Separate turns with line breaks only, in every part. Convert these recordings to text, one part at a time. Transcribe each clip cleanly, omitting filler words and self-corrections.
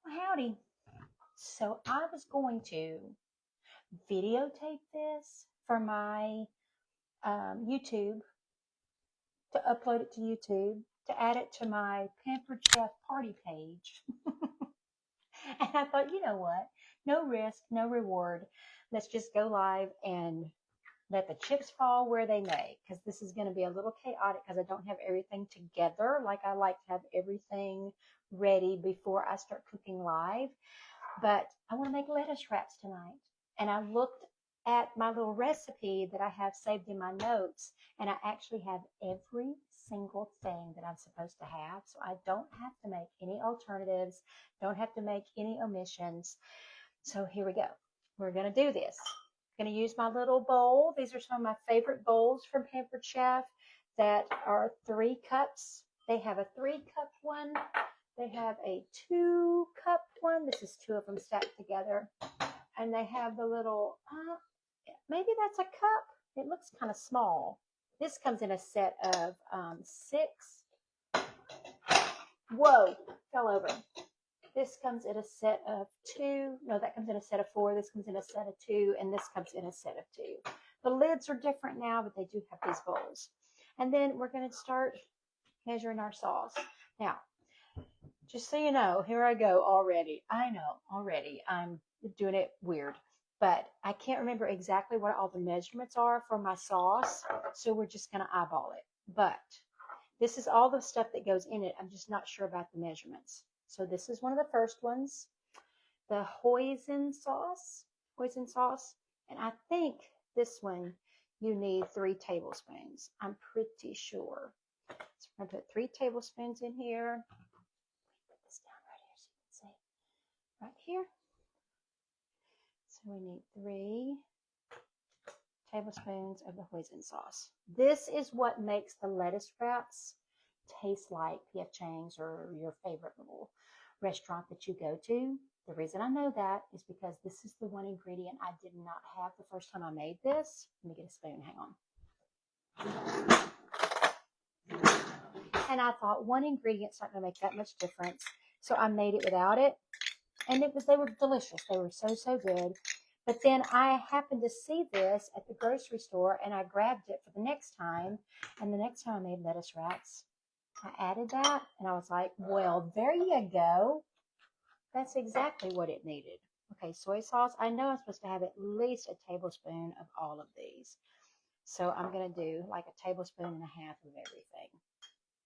Well, howdy. So I was going to videotape this for my YouTube, to upload it to YouTube, to add it to my Pampered Chef party page. And I thought, you know what? No risk, no reward. Let's just go live and let the chips fall where they may, because this is going to be a little chaotic because I don't have everything together. Like I like to have everything ready before I start cooking live. But I want to make lettuce wraps tonight. And I looked at my little recipe that I have saved in my notes, and I actually have every single thing that I'm supposed to have. So I don't have to make any alternatives, don't have to make any omissions. So here we go. We're going to do this. I'm going to use my little bowl. These are some of my favorite bowls from Pampered Chef that are 3 cups. They have a 3-cup one. They have a 2-cup one. This is 2 of them stacked together. And they have the little, maybe that's a cup. It looks kind of small. This comes in a set of 6. Whoa, fell over. This comes in a set of 2. No, that comes in a set of 4. This comes in a set of 2. And this comes in a set of 2. The lids are different now, but they do have these bowls. And then we're going to start measuring our sauce. Now, just so you know, here I go already. I know already I'm doing it weird, but I can't remember exactly what all the measurements are for my sauce. So we're just going to eyeball it. But this is all the stuff that goes in it. I'm just not sure about the measurements. So this is one of the first ones, the hoisin sauce. And I think this one you need 3 tablespoons. I'm pretty sure. So we're going to put 3 tablespoons in here. Put this down right here so you can see. Right here. So we need 3 tablespoons of the hoisin sauce. This is what makes the lettuce wraps taste like P.F. Chang's or your favorite little restaurant that you go to. The reason I know that is because this is the one ingredient I did not have the first time I made this. Let me get a spoon, hang on. And I thought one ingredient's not going to make that much difference. So I made it without it. And they were delicious. They were so, so good. But then I happened to see this at the grocery store, and I grabbed it for the next time. And the next time I made lettuce wraps, I added that, and I was like, well, there you go. That's exactly what it needed. Okay, soy sauce. I know I'm supposed to have at least a tablespoon of all of these. So I'm going to do like a tablespoon and a half of everything.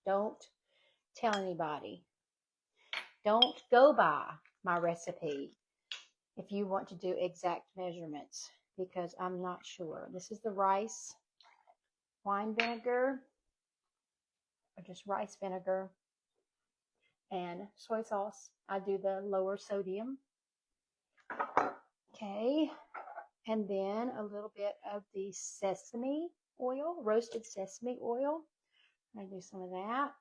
Don't tell anybody. Don't go by my recipe if you want to do exact measurements, because I'm not sure. This is the rice wine vinegar, or just rice vinegar, and soy sauce. I do the lower sodium. Okay, and then a little bit of the sesame oil, roasted sesame oil. I'm going to do some of that.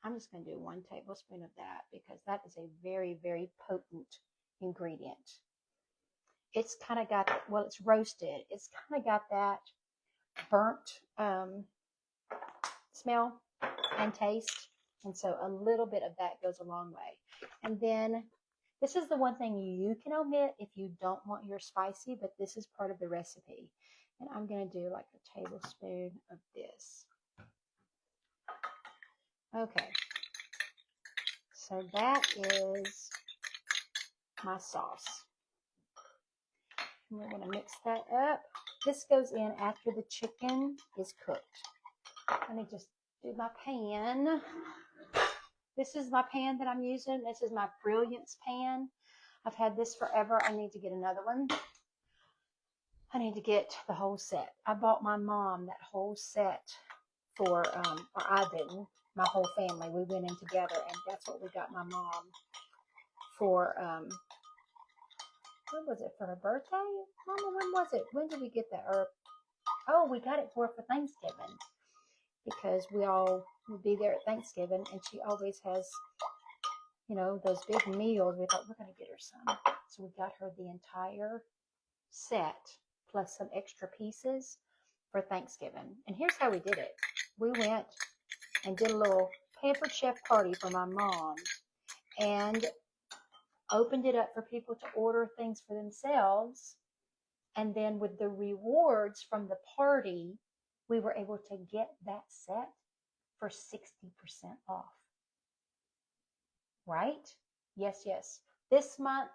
I'm just going to do 1 tablespoon of that because that is a very, very potent ingredient. It's kind of got, well, it's roasted. It's kind of got that burnt smell and taste. And so a little bit of that goes a long way. And then this is the one thing you can omit if you don't want your spicy, but this is part of the recipe. And I'm going to do like a tablespoon of this. Okay. So that is my sauce. And we're going to mix that up. This goes in after the chicken is cooked. Let me just do my pan. This is my pan that I'm using. This is my Brilliance pan. I've had this forever. I need to get another one. I need to get the whole set. I bought my mom that whole set for, or I didn't, my whole family. We went in together, and that's what we got my mom for, what was it, for her birthday? Mama, when was it? When did we get that? Or, oh, we got it for Thanksgiving, because we all would be there at Thanksgiving, and she always has, you know, those big meals. We thought, we're going to get her some. So we got her the entire set, plus some extra pieces for Thanksgiving. And here's how we did it. We went and did a little Pampered Chef party for my mom, and opened it up for people to order things for themselves. And then with the rewards from the party, we were able to get that set for 60% off. Right? Yes, yes. This month,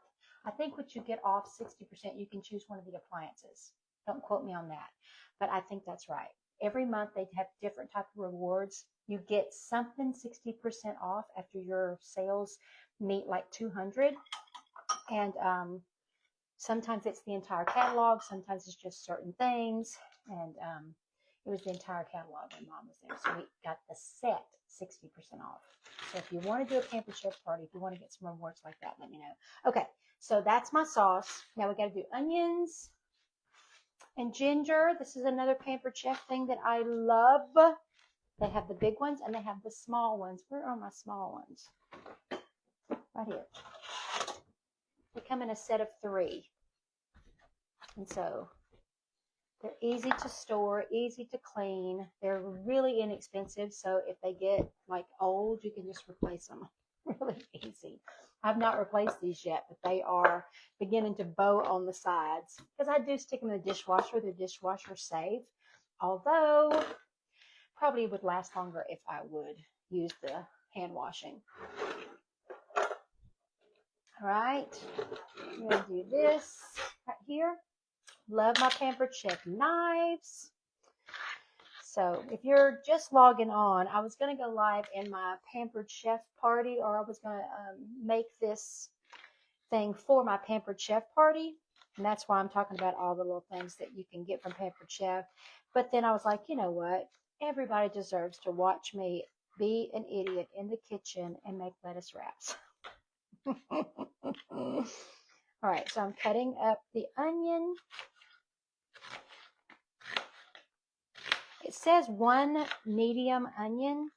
I think what you get off 60%, you can choose one of the appliances. Don't quote me on that, but I think that's right. Every month they have different type of rewards. You get something 60% off after your sales meet like 200. And sometimes it's the entire catalog. Sometimes it's just certain things. And it was the entire catalog when Mom was there. So we got the set 60% off. So if you want to do a Pampered Chef party, if you want to get some rewards like that, let me know. Okay, so that's my sauce. Now we got to do onions and ginger. This is another Pampered Chef thing that I love. They have the big ones and they have the small ones. Where are my small ones? Right here. They come in a set of 3. And so they're easy to store, easy to clean. They're really inexpensive. So if they get like old, you can just replace them really easy. I've not replaced these yet, but they are beginning to bow on the sides because I do stick them in the dishwasher. They're dishwasher safe, although probably would last longer if I would use the hand washing. All right, I'm going to do this right here. Love my Pampered Chef knives. So if you're just logging on, I was going to go live in my Pampered Chef party, or I was going to make this thing for my Pampered Chef party. And that's why I'm talking about all the little things that you can get from Pampered Chef. But then I was like, you know what? Everybody deserves to watch me be an idiot in the kitchen and make lettuce wraps. All right, so I'm cutting up the onion. It says 1 medium onion.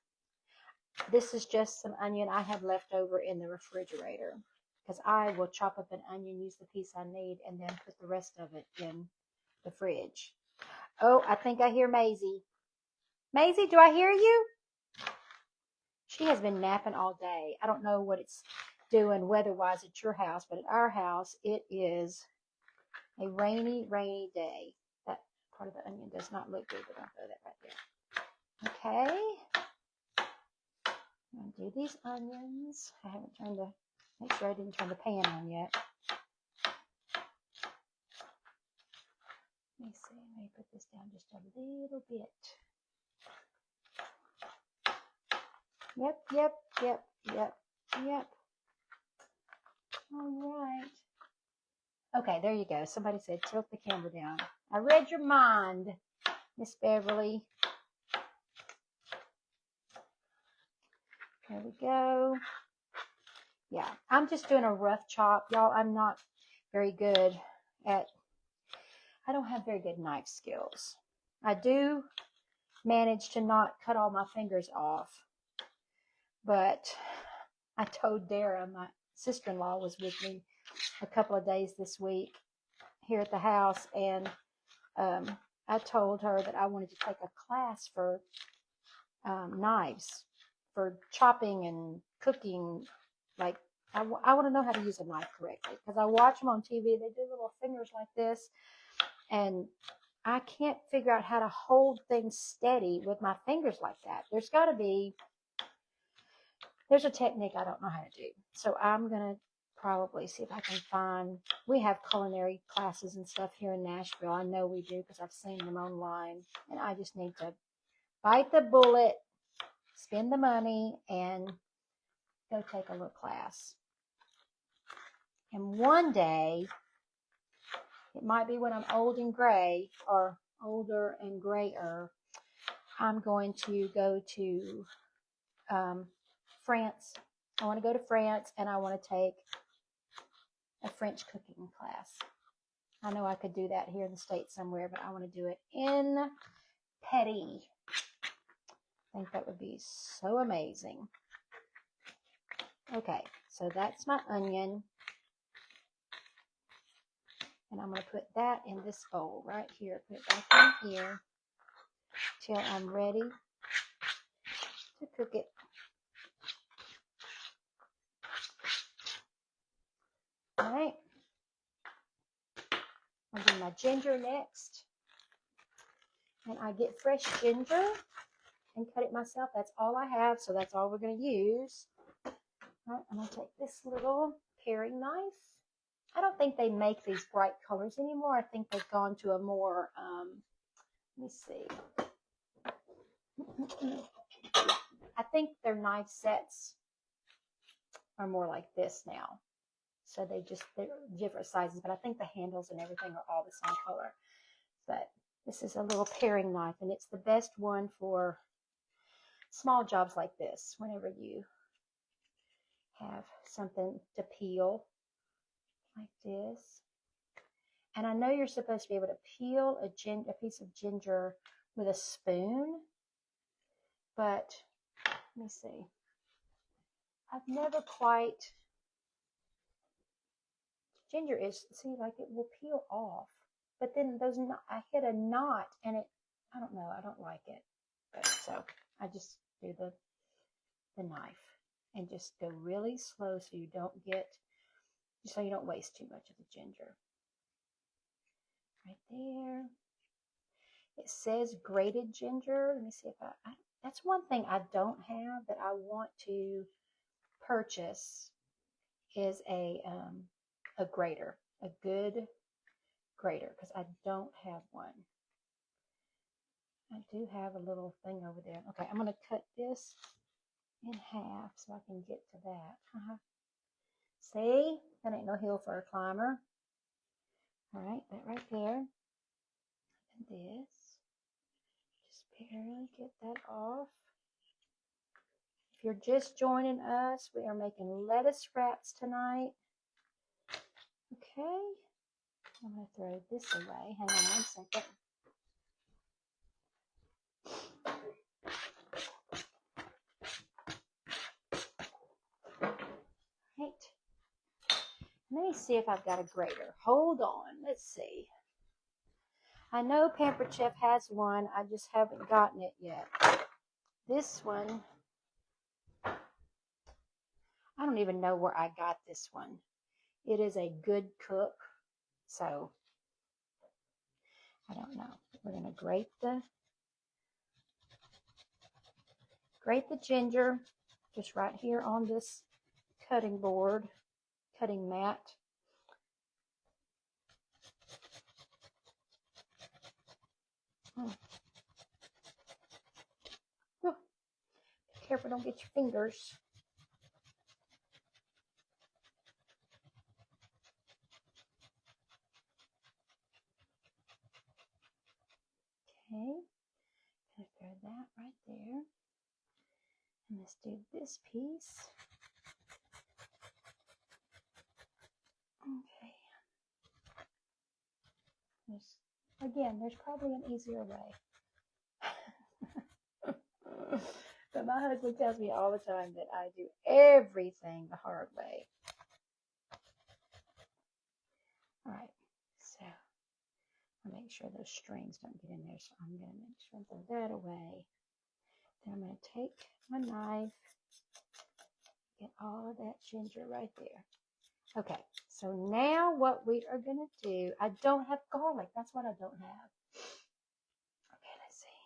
This is just some onion I have left over in the refrigerator because I will chop up an onion, use the piece I need, and then put the rest of it in the fridge. Oh, I think I hear Maisie. Maisie, do I hear you? She has been napping all day. I don't know what it's doing weather-wise at your house, but at our house, it is a rainy, rainy day. That part of the onion does not look good, but I'll throw that right there. Okay. I'm going to do these onions. I haven't turned the, make sure I didn't turn the pan on yet. Let me see, let me put this down just a little bit. Yep. All right. Okay, there you go. Somebody said tilt the camera down. I read your mind, Miss Beverly. There we go. Yeah, I'm just doing a rough chop. Y'all, I'm not very good at, I don't have very good knife skills. I do manage to not cut all my fingers off. But I told Dara, my sister-in-law was with me a couple of days this week here at the house, and I told her that I wanted to take a class for knives, for chopping and cooking. Like, I want to know how to use a knife correctly because I watch them on TV. They do little fingers like this, and I can't figure out how to hold things steady with my fingers like that. There's a technique I don't know how to do. So I'm going to probably see if I can find, we have culinary classes and stuff here in Nashville. I know we do because I've seen them online. And I just need to bite the bullet, spend the money, and go take a little class. And one day, it might be when I'm old and gray, or older and grayer, I'm going to go to France. I want to go to France, and I want to take a French cooking class. I know I could do that here in the States somewhere, but I want to do it in Petty. I think that would be so amazing. Okay, so that's my onion. And I'm going to put that in this bowl right here. Put it back in here till I'm ready to cook it. All right. I'll do my ginger next. And I get fresh ginger and cut it myself. That's all I have, so that's all we're going to use. All right, I'm going to take this little paring knife. I don't think they make these bright colors anymore. I think they've gone to a more, let me see. I think their knife sets are more like this now. So they're different sizes, but I think the handles and everything are all the same color. But this is a little paring knife, and it's the best one for small jobs like this, whenever you have something to peel like this. And I know you're supposed to be able to peel a piece of ginger with a spoon, but let me see. I've never quite, ginger is, see, like it will peel off, but then I hit a knot and I don't know, I don't like it. But so I just do the knife and just go really slow so you don't waste too much of the ginger. Right there. It says grated ginger. Let me see if that's one thing I don't have that I want to purchase is a grater, a good grater, because I don't have one. I do have a little thing over there. Okay, I'm going to cut this in half so I can get to that. See, that ain't no hill for a climber. All right, that right there. And this. Just barely get that off. If you're just joining us, we are making lettuce wraps tonight. Okay, I'm going to throw this away. Hang on one second. Right. Let me see if I've got a grater. Hold on. Let's see. I know Pampered Chef has one. I just haven't gotten it yet. This one, I don't even know where I got this one. It is a Good Cook, so I don't know. We're going to grate the ginger just right here on this cutting mat. Oh, be careful, don't get your fingers. Okay, gonna throw that right there. And let's do this piece. Okay. There's probably an easier way. But my husband tells me all the time that I do everything the hard way. All right, so I'll make sure those strings don't get in there. So I'm going to make sure I throw that away. Then I'm going to take my knife, get all of that ginger right there. Okay, so now what we are going to do, I don't have garlic. That's what I don't have. Okay, let's see.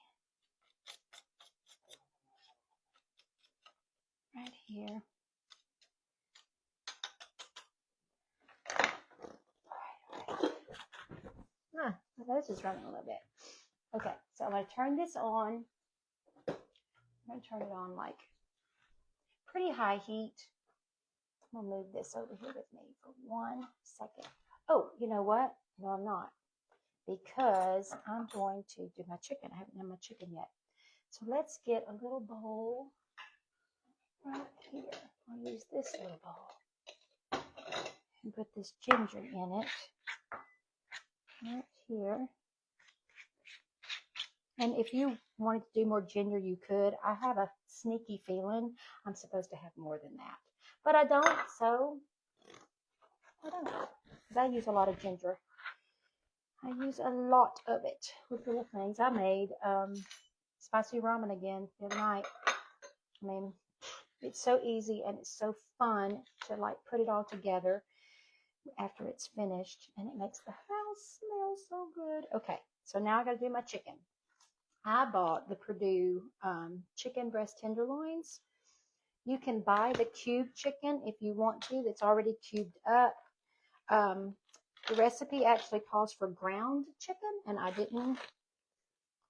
Right here. All right. This is running a little bit. Okay, so I'm going to turn this on. I'm going to turn it on like pretty high heat. I'm going to move this over here with me for 1 second. Oh, you know what? No, I'm not. Because I'm going to do my chicken. I haven't done my chicken yet. So let's get a little bowl right here. I'll use this little bowl and put this ginger in it right here. And if you wanted to do more ginger, you could. I have a sneaky feeling I'm supposed to have more than that. But I don't, so I don't. Because I use a lot of ginger. I use a lot of it with little things. I made spicy ramen again the other night. I mean, it's so easy and it's so fun to like put it all together. after it's finished, and it makes the house smell so good. Okay, so now I got to do my chicken. I bought the Perdue chicken breast tenderloins. You can buy the cubed chicken if you want to, that's already cubed up. The recipe actually calls for ground chicken, and I didn't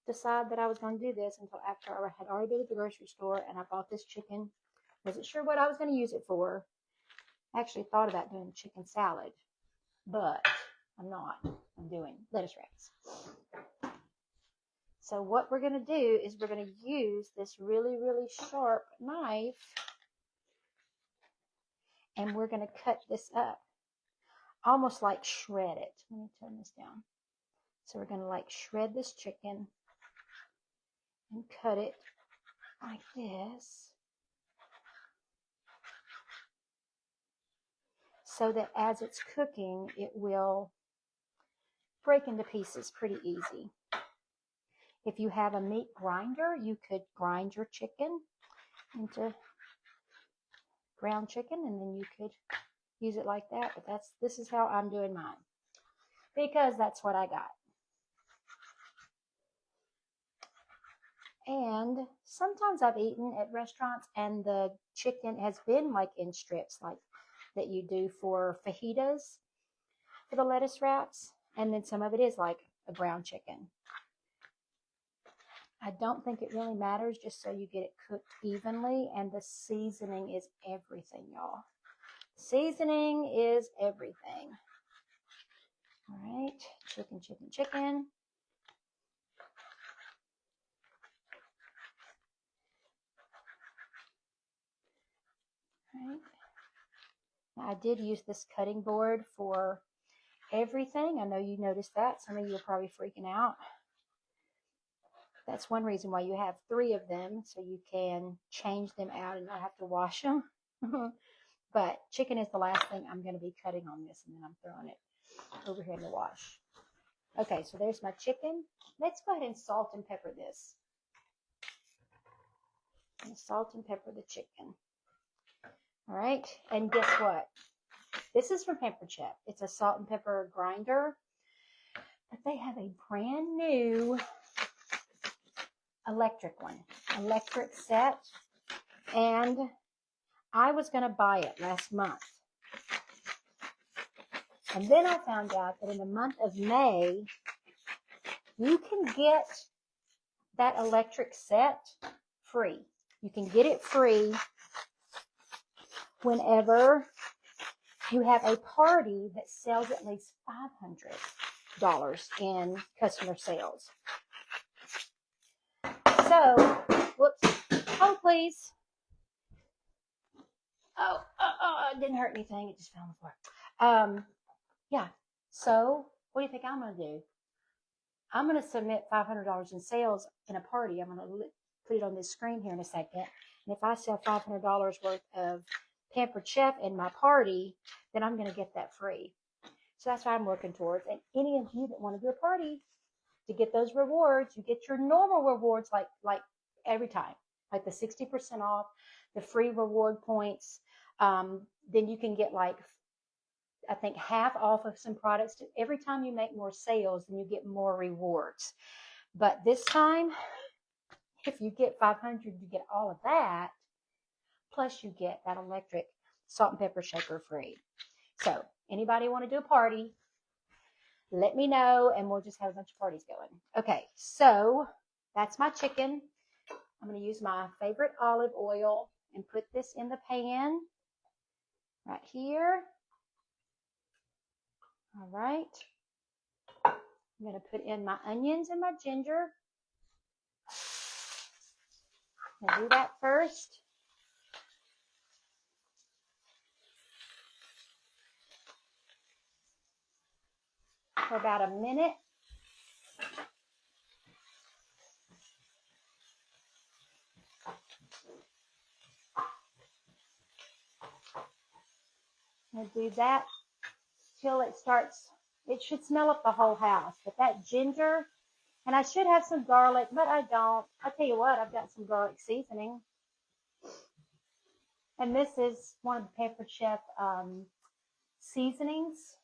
decide that I was going to do this until after I had already been at the grocery store and I bought this chicken. Wasn't sure what I was going to use it for. I actually thought about doing chicken salad, but I'm not. I'm doing lettuce wraps. So what we're going to do is we're going to use this really, really sharp knife, and we're going to cut this up, almost like shred it. Let me turn this down. So we're going to like shred this chicken and cut it like this, so that as it's cooking, it will break into pieces pretty easy. If you have a meat grinder, you could grind your chicken into ground chicken, and then you could use it like that. But this is how I'm doing mine, because that's what I got. And sometimes I've eaten at restaurants and the chicken has been like in strips, like that you do for fajitas, for the lettuce wraps. And then some of it is like a ground chicken. I don't think it really matters, just so you get it cooked evenly. And the seasoning is everything, y'all. Seasoning is everything. All right, chicken, chicken, chicken. All right. Now, I did use this cutting board for everything. I know you noticed that. Some of you are probably freaking out. That's one reason why you have 3 of them, so you can change them out and not have to wash them. But chicken is the last thing I'm going to be cutting on this, and then I'm throwing it over here in the wash. Okay, so there's my chicken. Let's go ahead and salt and pepper this. I'm going to salt and pepper the chicken. All right, and guess what? This is from Pampered Chef. It's a salt and pepper grinder, but they have a brand new electric set, and I was going to buy it last month. And then I found out that in the month of May, you can get that electric set free. You can get it free whenever you have a party that sells at least $500 in customer sales. So, whoops, hold please. Oh, it didn't hurt anything. It just fell on the floor. Yeah. So, what do you think I'm going to do? I'm going to submit $500 in sales in a party. I'm going to put it on this screen here in a second. And if I sell $500 worth of Pampered Chef in my party, then I'm going to get that free. So that's what I'm working towards. And any of you that want to do a party to get those rewards, you get your normal rewards like every time, like the 60% off, the free reward points. Then you can get like, I think, half off of some products. Every time you make more sales, then you get more rewards. But this time, if you get 500, you get all of that. Plus you get that electric salt and pepper shaker free. So anybody want to do a party, let me know, and we'll just have a bunch of parties going. Okay, so that's my chicken. I'm going to use my favorite olive oil and put this in the pan right here. All right. I'm going to put in my onions and my ginger. I'm going to do that first. For about a minute. I'm going to do that till it starts. It should smell up the whole house. But that ginger, and I should have some garlic, but I don't. I'll tell you what, I've got some garlic seasoning. And this is one of the Pampered Chef seasonings.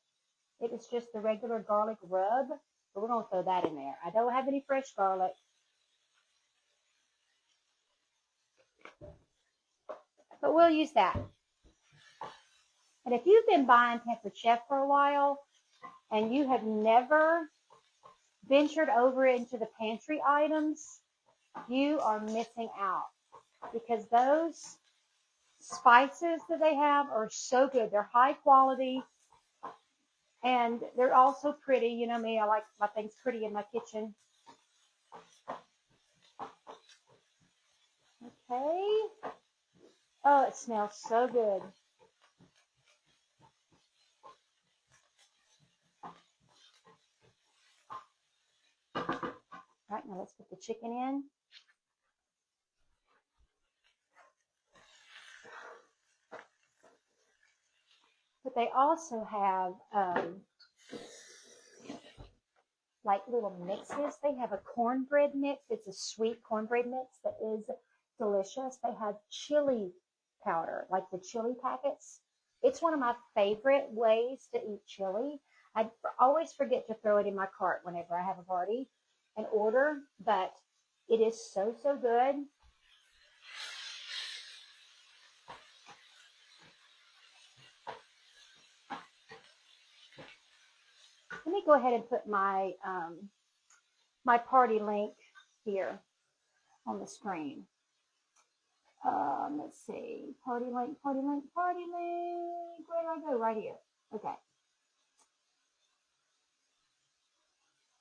It is just the regular garlic rub, but we're going to throw that in there. I don't have any fresh garlic. But we'll use that. And if you've been buying Peppered Chef for a while and you have never ventured over into the pantry items, you are missing out, because those spices that they have are so good. They're high quality and they're also pretty. You know me, I like my things pretty in my kitchen. Okay. Oh, it smells so good. All right, now let's put the chicken in. But they also have like little mixes. They have a cornbread mix. It's a sweet cornbread mix that is delicious. They have chili powder, like the chili packets. It's one of my favorite ways to eat chili. I always forget to throw it in my cart whenever I have a party and order, but it is so, so good. Let me go ahead and put my my party link here on the screen. Let's see, party link, party link, party link. Where do I go? Right here. Okay.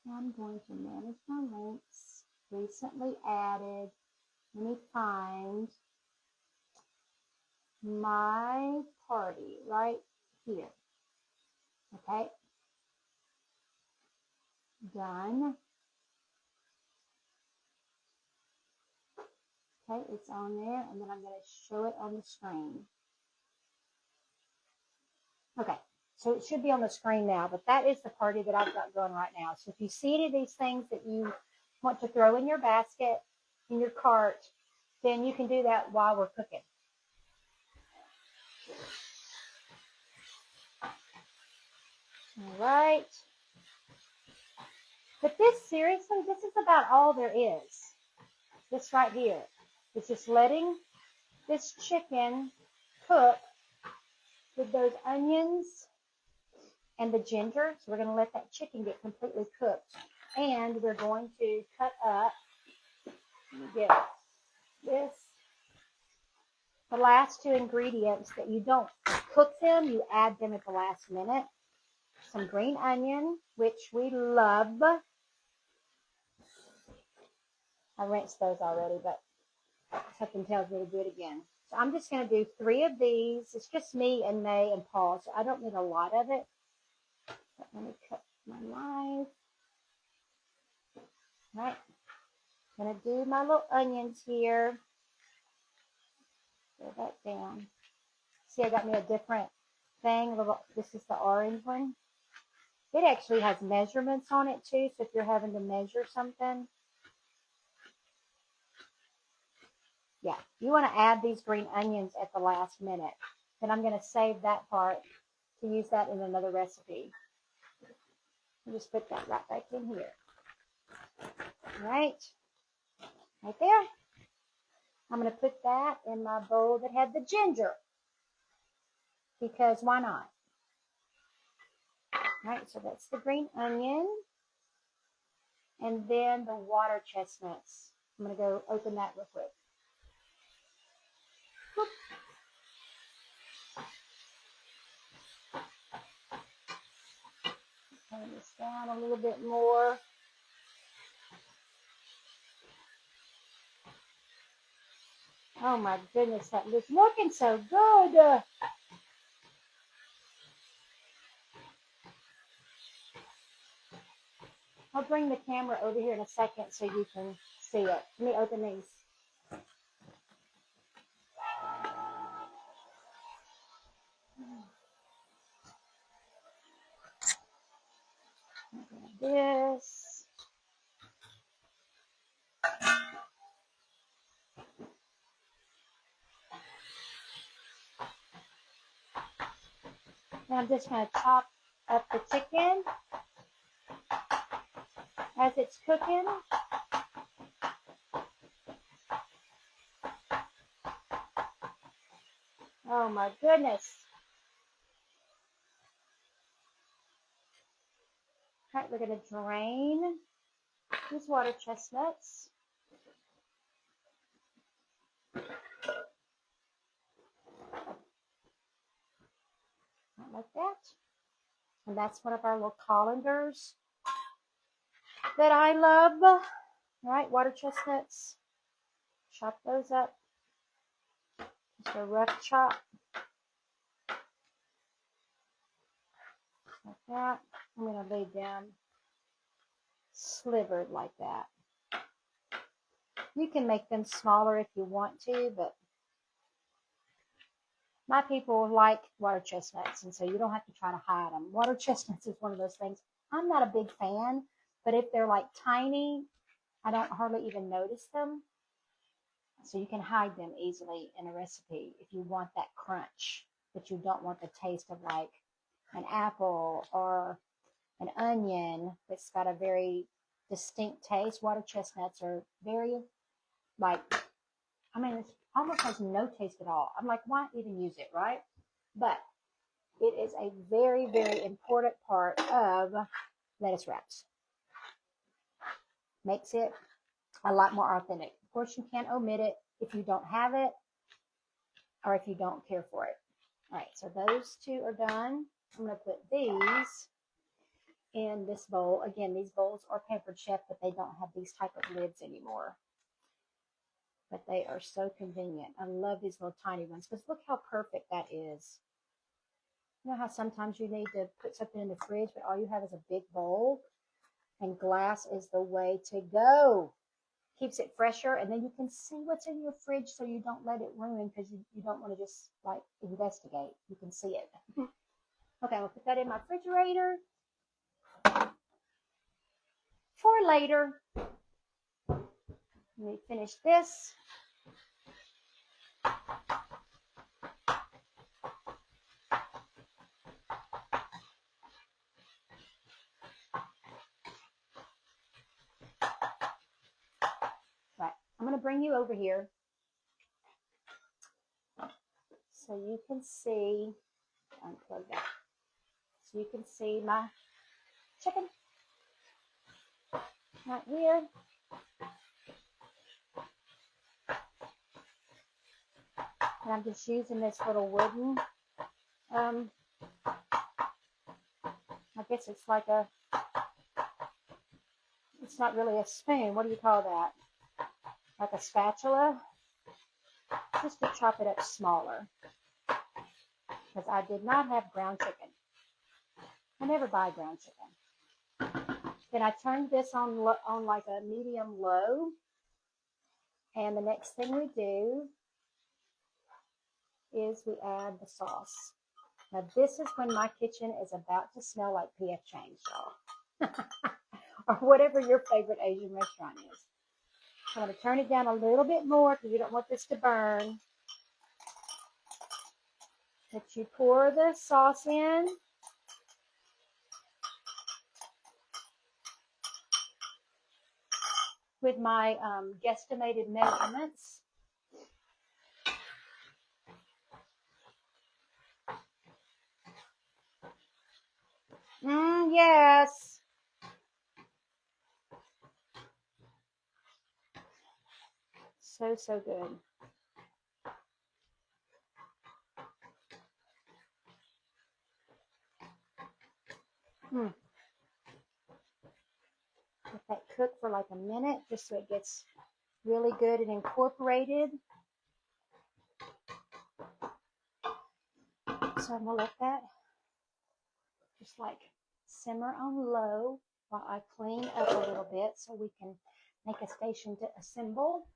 I'm going to manage my links. Recently added. Let me find my party right here. Okay. Done. Okay, it's on there, and then I'm going to show it on the screen. Okay, so it should be on the screen now, but that is the party that I've got going right now. So if you see any of these things that you want to throw in your basket, in your cart, then you can do that while we're cooking. All right. But this, seriously, this is about all there is. This right here. It's just letting this chicken cook with those onions and the ginger. So we're going to let that chicken get completely cooked. And we're going to cut up, let me get this, the last two ingredients that you don't cook them, you add them at the last minute. Some green onion, which we love. I rinsed those already, but something tells me to do it again. So I'm just going to do 3 of these. It's just me and May and Paul, so I don't need a lot of it. But let me cut my knife. All right. I'm going to do my little onions here. Throw that down. See, I got me a different thing. This is the orange one. It actually has measurements on it too, so if you're having to measure something, yeah, you want to add these green onions at the last minute. Then I'm going to save that part to use that in another recipe. I'll just put that right back in here. All right there. I'm going to put that in my bowl that had the ginger, because why not? All right, so that's the green onion. And then the water chestnuts. I'm going to go open that real quick. Whoop. Turn this down a little bit more. Oh my goodness, that is looking so good. I'll bring the camera over here in a second so you can see it. Let me open these. This. And I'm just going to chop up the chicken as it's cooking. Oh my goodness. All right, we're going to drain these water chestnuts. Like that. And that's one of our little colanders that I love. All right, water chestnuts. Chop those up. Just a rough chop. Like that. I'm going to lay down slivered like that. You can make them smaller if you want to, but my people like water chestnuts, and so you don't have to try to hide them. Water chestnuts is one of those things. I'm not a big fan, but if they're like tiny, I don't hardly even notice them. So you can hide them easily in a recipe if you want that crunch, but you don't want the taste of like an apple or an onion that's got a very distinct taste. Water chestnuts are very like, I mean, it almost has no taste at all. I'm like, why even use it, right? But it is a very, very important part of lettuce wraps. Makes it a lot more authentic. Of course, you can't omit it if you don't have it or if you don't care for it. All right, so those two are done. I'm going to put these in this bowl. Again, these bowls are Pampered Chef, but they don't have these type of lids anymore. But they are so convenient. I love these little tiny ones because look how perfect that is. You know how sometimes you need to put something in the fridge, but all you have is a big bowl? And glass is the way to go. Keeps it fresher, and then you can see what's in your fridge so you don't let it ruin because you don't want to just like investigate. You can see it. Okay, I'll put that in my refrigerator for later. Let me finish this. Right, I'm going to bring you over here so you can see, unplug that, so you can see my chicken right here. And I'm just using this little wooden, I guess it's like a, it's not really a spoon. What do you call that? Like a spatula, just to chop it up smaller. Because I did not have ground chicken. I never buy ground chicken. Then I turned this on like a medium low. And the next thing we do is we add the sauce. Now this is when my kitchen is about to smell like P.F. Chang's, y'all. Or whatever your favorite Asian restaurant is. I'm going to turn it down a little bit more because you don't want this to burn. But you pour the sauce in. With my guesstimated measurements. Yes. So good. Let that cook for like a minute just so it gets really good and incorporated. So I'm going to let that just like simmer on low while I clean up a little bit so we can make a station to assemble.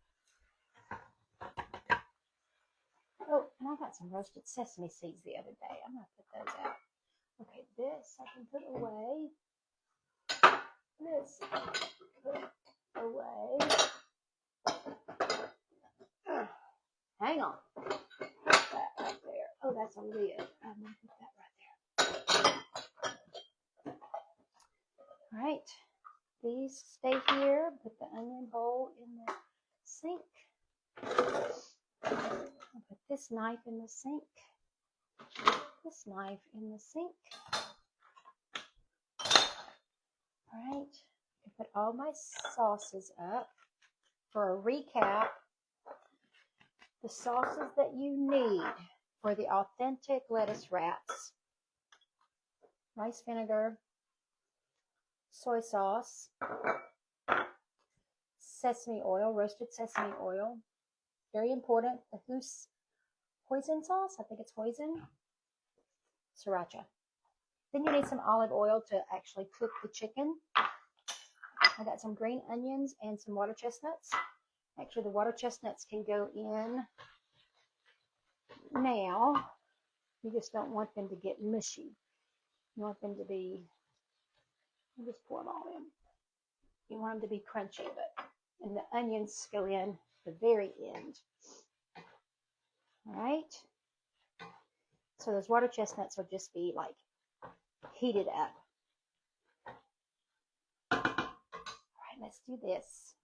Oh, and I got some roasted sesame seeds the other day. I'm going to put those out. Okay, this I can put away. This I can put away. Hang on. Put that right there. Oh, that's a lid. I'm going to put that right there. right, these stay here. Put the onion bowl in the sink. I'll put this knife in the sink. This knife in the sink. All right, I put all my sauces up. For a recap, the sauces that you need for the authentic lettuce wraps: rice vinegar, soy sauce, sesame oil, roasted sesame oil. Very important, the hoisin sauce, I think it's hoisin, sriracha. Then you need some olive oil to actually cook the chicken. I got some green onions and some water chestnuts. Actually, the water chestnuts can go in now. You just don't want them to get mushy. You want them to be, you just pour them all in. You want them to be crunchy, and the onions go in the very end. All right. So those water chestnuts will just be like heated up. All right, let's do this.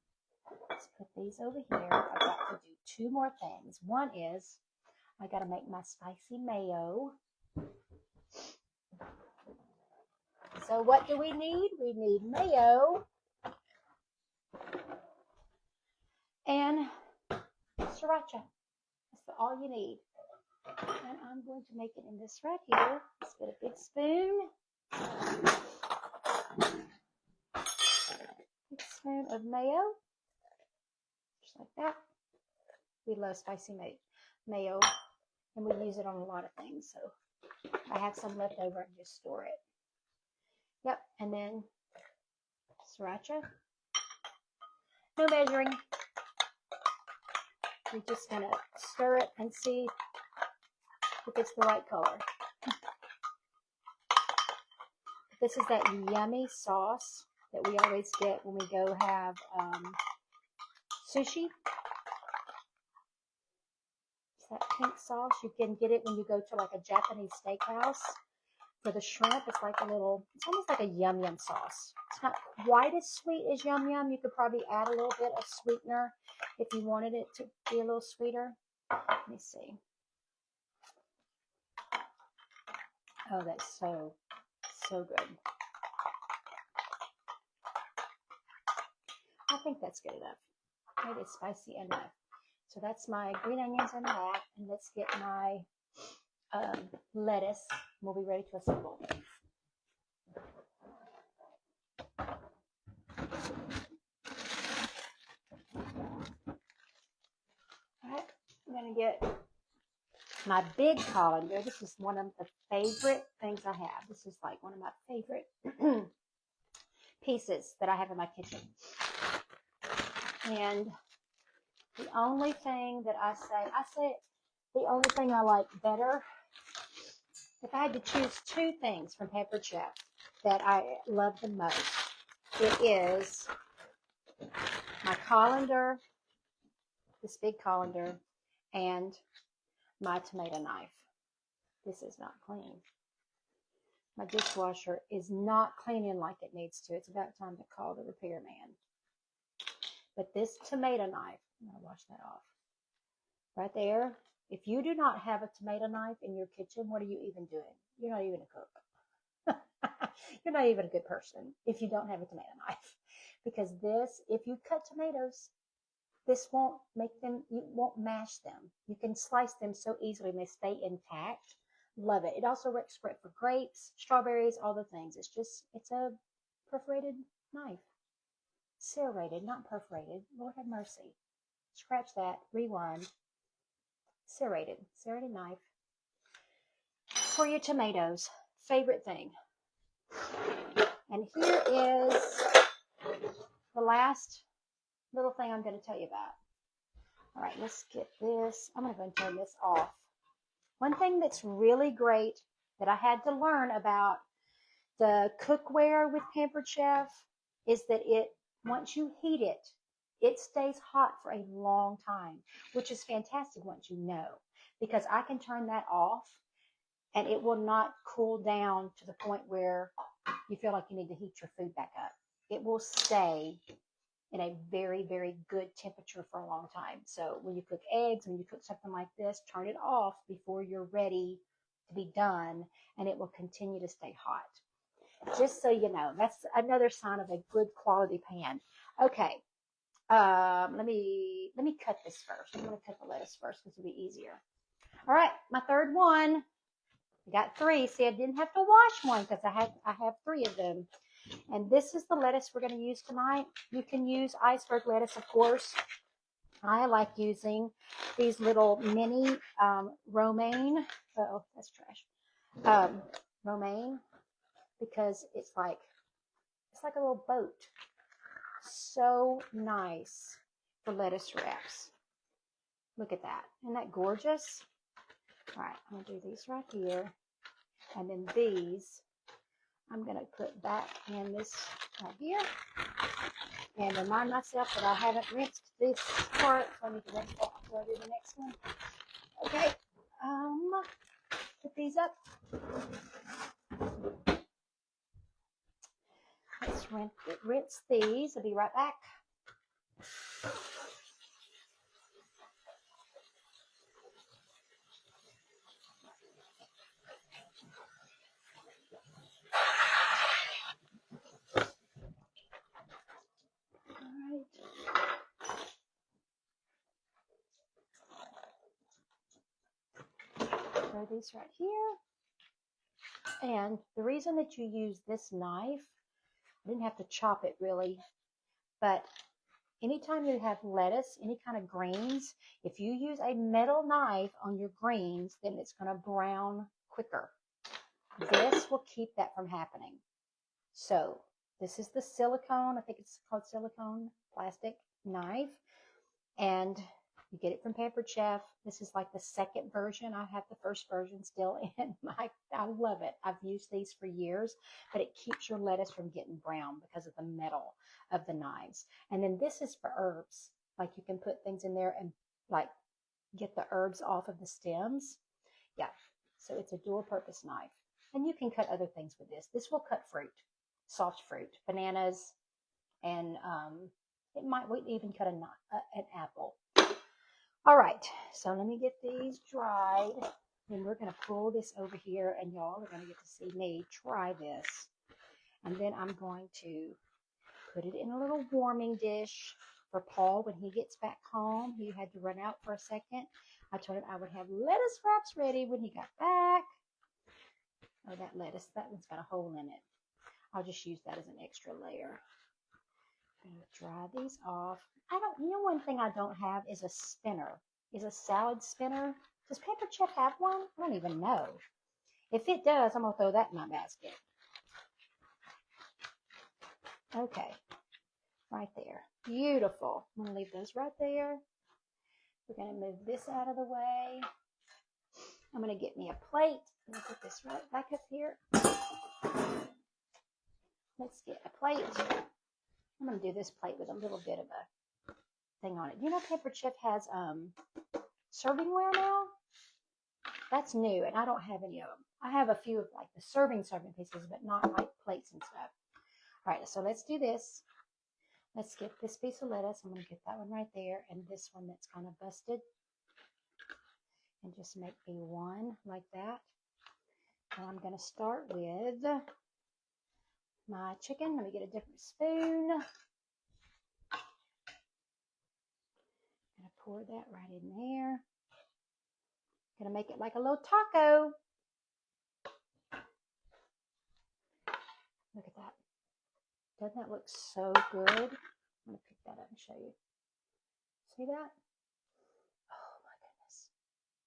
Let's put these over here. I've got to do two more things. One is I got to make my spicy mayo. So what do we need? We need mayo and sriracha. That's all you need. And I'm going to make it in this right here. Let's get a big spoon. Big spoon of mayo. Just like that. We love spicy mayo. And we use it on a lot of things. So I have some left over and just store it. Yep. And then sriracha. No measuring. We're just going to stir it and see if it's the right color. This is that yummy sauce that we always get when we go have sushi. It's that pink sauce. You can get it when you go to like a Japanese steakhouse. For the shrimp, it's like a little, it's almost like a yum yum sauce. It's not quite as sweet as yum yum. You could probably add a little bit of sweetener if you wanted it to be a little sweeter. Let me see. Oh, that's so good. I think that's good enough. Maybe it's spicy enough. So that's my green onions and that. And let's get my lettuce. We'll be ready to assemble. Alright, I'm going to get my big colander. This is one of the favorite things I have. This is like one of my favorite pieces that I have in my kitchen. And the only thing that I say the only thing I like better, if I had to choose two things from Pampered Chef that I love the most, it is my colander, this big colander, and my tomato knife. This is not clean. My dishwasher is not cleaning like it needs to. It's about time to call the repairman. But this tomato knife, I'm going to wash that off. Right there. If you do not have a tomato knife in your kitchen, what are you even doing? You're not even a cook. You're not even a good person if you don't have a tomato knife. Because this, if you cut tomatoes, this won't make them, you won't mash them. You can slice them so easily and they stay intact. Love it. It also works great for grapes, strawberries, all the things. It's a perforated knife. Serrated, not perforated. Lord have mercy. Scratch that. Rewind. Serrated knife. For your tomatoes. Favorite thing. And here is the last little thing I'm going to tell you about. All right, let's get this. I'm going to go and turn this off. One thing that's really great that I had to learn about the cookware with Pampered Chef is that once you heat it, it stays hot for a long time, which is fantastic once you know, because I can turn that off and it will not cool down to the point where you feel like you need to heat your food back up. it will stay in a very, very good temperature for a long time. So when you cook eggs, when you cook something like this, turn it off before you're ready to be done, and it will continue to stay hot. Just so you know, that's another sign of a good quality pan. Okay, let me cut this first. I'm going to cut the lettuce first because it'll be easier. All right, my third one. I got 3. See, I didn't have to wash one because I have 3 of them. And this is the lettuce we're going to use tonight. You can use iceberg lettuce, of course. I like using these little mini romaine. Oh, that's trash. Romaine, because it's like a little boat. So nice for lettuce wraps. Look at that. Isn't that gorgeous? All right, I'm going to do these right here. And then these, I'm going to put back in this right here. And remind myself that I haven't rinsed this part. So I need to rinse that before I do the next one. Okay. Put these up. Let's rinse these. I'll be right back. Throw these right here. And the reason that you use this knife, I didn't have to chop it really, but anytime you have lettuce, any kind of greens, if you use a metal knife on your greens, then it's going to brown quicker. This will keep that from happening. So this is the silicone, I think it's called silicone plastic knife, and you get it from Pampered Chef. This is like the second version. I have the first version still in I love it. I've used these for years, but it keeps your lettuce from getting brown because of the metal of the knives. And then this is for herbs. Like you can put things in there and like get the herbs off of the stems. Yeah, so it's a dual purpose knife. And you can cut other things with this. This will cut fruit, soft fruit, bananas, and it might even cut an apple. All right, so let me get these dried. Then we're going to pull this over here, and y'all are going to get to see me try this. And then I'm going to put it in a little warming dish for Paul when he gets back home. He had to run out for a second. I told him I would have lettuce wraps ready when he got back. Oh, that lettuce, that one's got a hole in it. I'll just use that as an extra layer. I'm going to dry these off. One thing I don't have is a spinner, is a salad spinner. Does Pampered Chef have one? I don't even know. If it does, I'm going to throw that in my basket. Okay, right there. Beautiful. I'm going to leave those right there. We're going to move this out of the way. I'm going to get me a plate. I'm going to put this right back up here. Let's get a plate. I'm going to do this plate with a little bit of a thing on it. You know, Pampered Chef has servingware now. That's new, and I don't have any of them. I have a few of like the serving pieces, but not like plates and stuff. All right, so let's do this. Let's get this piece of lettuce. I'm going to get that one right there, and this one that's kind of busted. And just make me one like that. And I'm going to start with my chicken. Let me get a different spoon. Gonna pour that right in there. Gonna make it like a little taco. Look at that. Doesn't that look so good? I'm gonna pick that up and show you. See that? Oh my goodness.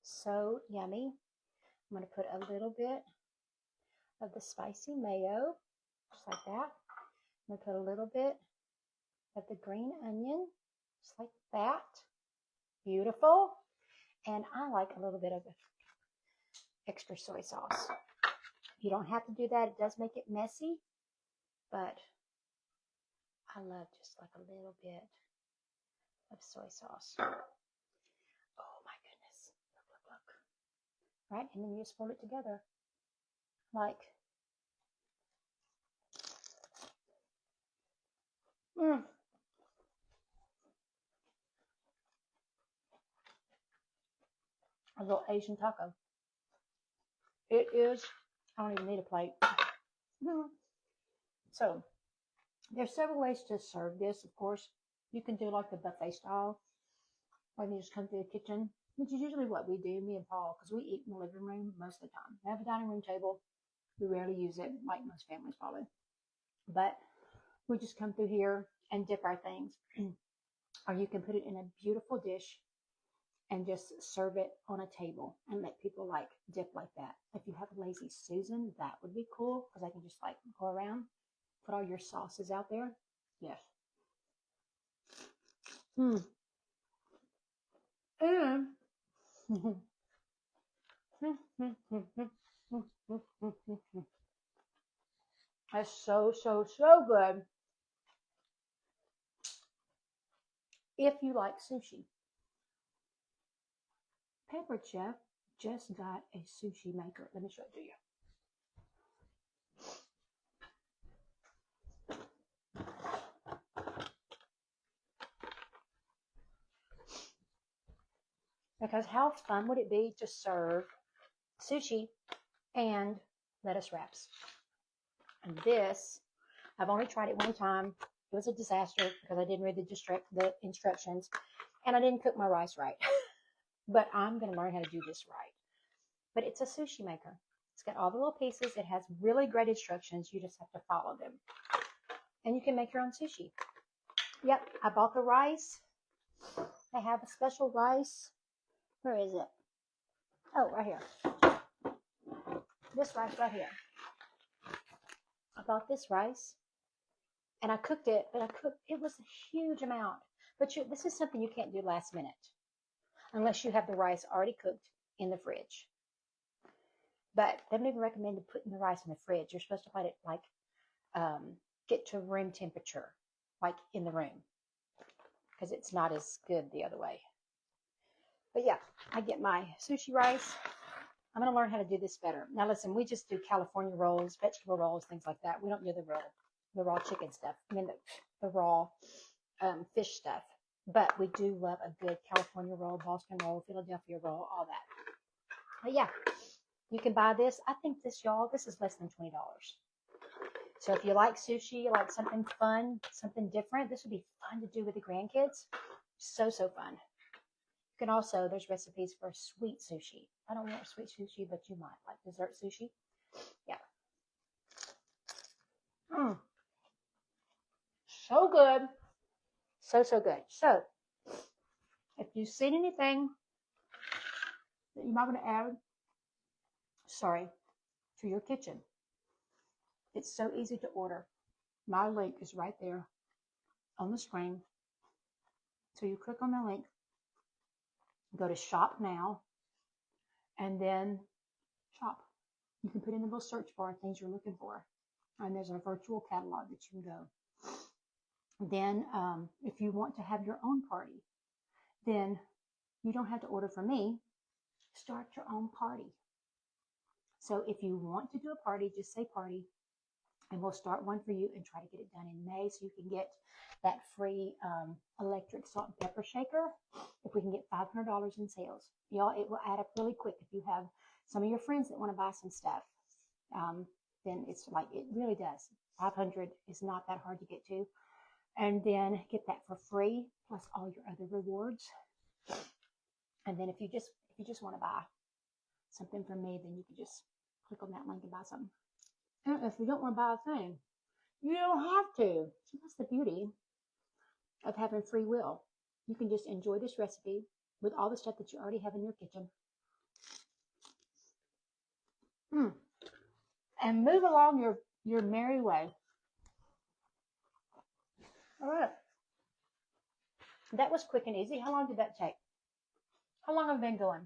So yummy. I'm gonna put a little bit of the spicy mayo, just like that. I'm gonna put a little bit of the green onion, just like that. Beautiful. And I like a little bit of extra soy sauce. You don't have to do that. It does make it messy, but I love just like a little bit of soy sauce. Oh my goodness. Look, look, look. Right? And then you just fold it together. Like, Mm. A little Asian taco. It is, I don't even need a plate. So, there's several ways to serve this, of course. You can do like the buffet style, or you just come to the kitchen, which is usually what we do, me and Paul, because we eat in the living room most of the time. We have a dining room table. We rarely use it, like most families probably. But we just come through here and dip our things. Or you can put it in a beautiful dish and just serve it on a table and let people like dip like that. If you have a lazy Susan, that would be cool because I can just like go around, put all your sauces out there. Yes. Mm. And that's so, so, so good if you like sushi. Peppered Chef just got a sushi maker. Let me show it to you. Because how fun would it be to serve sushi and lettuce wraps? And this, I've only tried it one time. It was a disaster because I didn't read the instructions and I didn't cook my rice right. But I'm going to learn how to do this right. But it's a sushi maker. It's got all the little pieces. It has really great instructions. You just have to follow them. And you can make your own sushi. Yep, I bought the rice. They have a special rice. Where is it? Oh, right here. This rice right here. I bought this rice and I cooked it, but it was a huge amount. But this is something you can't do last minute unless you have the rice already cooked in the fridge. But they don't even recommend putting the rice in the fridge. You're supposed to let it like get to room temperature, like in the room, because it's not as good the other way. But yeah, I get my sushi rice. I'm going to learn how to do this better. Now listen, we just do California rolls, vegetable rolls, things like that. We don't do the raw chicken stuff. I mean the raw fish stuff. But we do love a good California roll, Boston roll, Philadelphia roll, all that. But yeah, you can buy this. I think this, y'all, this is less than $20. So if you like sushi, you like something fun, something different, this would be fun to do with the grandkids. So, so fun. You can also, there's recipes for sweet sushi. I don't want sweet sushi, but you might like dessert sushi. Yeah. So good. So, so good. So, if you've seen anything that you might want to add, to your kitchen, it's so easy to order. My link is right there on the screen. So you click on the link, go to shop now, and then shop. You can put in the little search bar things you're looking for. And there's a virtual catalog that you can go. Then if you want to have your own party, then you don't have to order from me. Start your own party. So if you want to do a party, just say party, and we'll start one for you and try to get it done in May so you can get that free electric salt and pepper shaker if we can get $500 in sales. Y'all, it will add up really quick. If you have some of your friends that want to buy some stuff, then it's like, it really does. 500 is not that hard to get to. And then get that for free, plus all your other rewards. And then if you just want to buy something from me, then you can just click on that link and buy something. And if you don't want to buy a thing, you don't have to. So that's the beauty of having free will. You can just enjoy this recipe with all the stuff that you already have in your kitchen. And move along your merry way. All right. That was quick and easy. How long did that take? How long have I been going?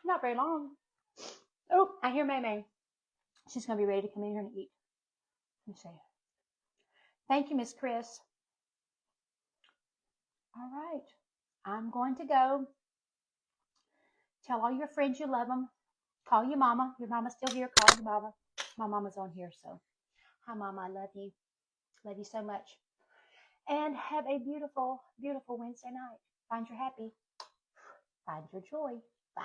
Not very long. Oh, I hear May May. She's going to be ready to come in here and eat. Let me see. Thank you, Miss Chris. All right. I'm going to go. Tell all your friends you love them. Call your mama. Your mama's still here. Call your mama. My mama's on here, so. Hi, Mama. I love you. Love you so much. and have a beautiful, beautiful Wednesday night. Find your happy, find your joy. Bye.